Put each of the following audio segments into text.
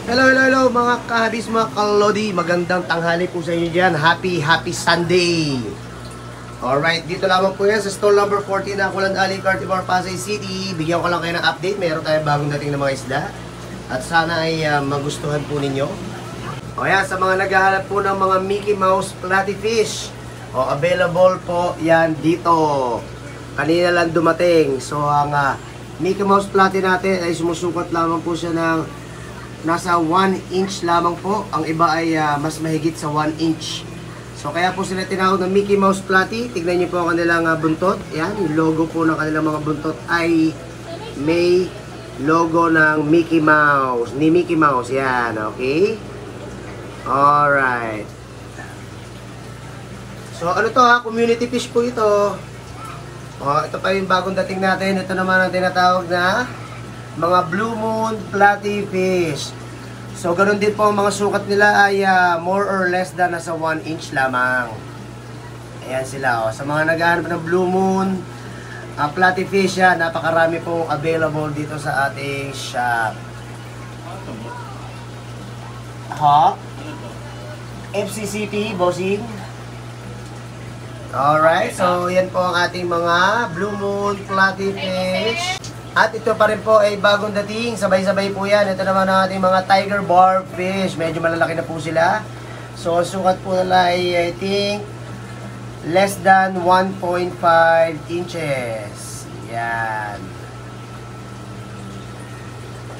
Hello mga kahabis, mga kalodi. Magandang tanghali po sa inyo dyan. Happy Sunday. Alright, dito lamang po yan sa stall number 14 na Kulan Ali, Cartibor, Pasay City. Bigyan ko lang kayo ng update. Meron tayong bagong dating na mga isda. At sana ay magustuhan po ninyo. O yan, sa mga naghahanap po ng mga Mickey Mouse Platy Fish, available po yan dito. Kanina lang dumating. So ang Mickey Mouse Platy natin ay sumusukat lamang po siya ng nasa 1 inch lamang po. Ang iba ay mas mahigit sa 1 inch. So kaya po sila tinawag ng Mickey Mouse Platy. Tignan niyo po ang kanilang buntot. Yan, yung logo po ng kanilang mga buntot ay may logo ng Mickey Mouse. Ni Mickey Mouse, yan, okay? Alright. So ano to community fish po ito. Ito pa yung bagong dating natin. Ito naman ang tinatawag na mga Blue Moon Platy Fish. So ganun din po ang mga sukat nila ay more or less than nasa 1 inch lamang. Ayan sila Sa mga naghahanap ng Blue Moon Platy Fish yan, napakarami pong available dito sa ating shop. FCCP, bossing. Alright, so yan po ang ating mga Blue Moon Platy Fish. At ito pa rin po ay bagong dating, sabay-sabay po yan. Ito naman ang ating mga Tiger Barb Fish. Medyo malalaki na po sila. So sukat po nila ay I think less than 1.5 inches. Yan.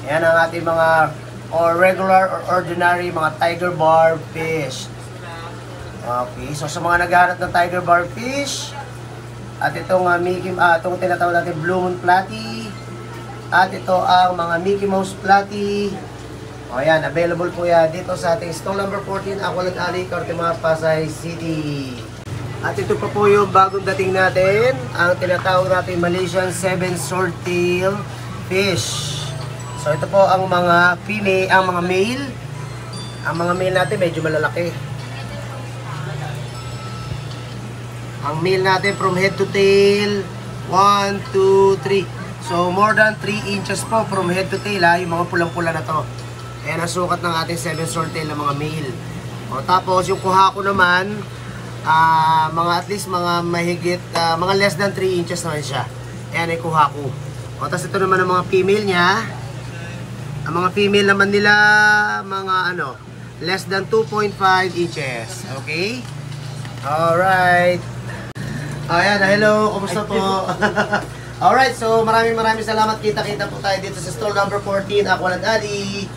Yan ang ating mga regular or ordinary mga Tiger Barb Fish. Okay, so sa mga naghahanap ng Tiger Barb Fish at itong itong tinatawag natin Blue Moon Platy at ito ang mga Mickey Mouse Platy. Ayan, available po yan dito sa ating stall number 14 Kulan Ali, Cartibor, Pasay City. At ito pa po yung bagong dating natin, ang tinatawag natin Malaysian 7 Swordtail Fish. So ito po ang mga female, ang mga male. Ang mga male natin medyo malalaki. Ang male natin from head to tail, 1, 2, 3. So more than 3 inches po from head to tail yung mga pulang-pula na to. Ayan ang sukat ng ating 7 swordtail na mga male. Tapos yung kuha ko naman, mga at least mga mahigit, mga less than 3 inches naman siya. Ayan ay kuha ko. Tapos ito naman ang mga female niya. Ang mga female naman nila, mga less than 2.5 inches. Okay? Alright. Ayan, hello, kumusta po? Alright, so maraming salamat. Kita-kita po tayo dito sa stall number 14 Kulan Ali.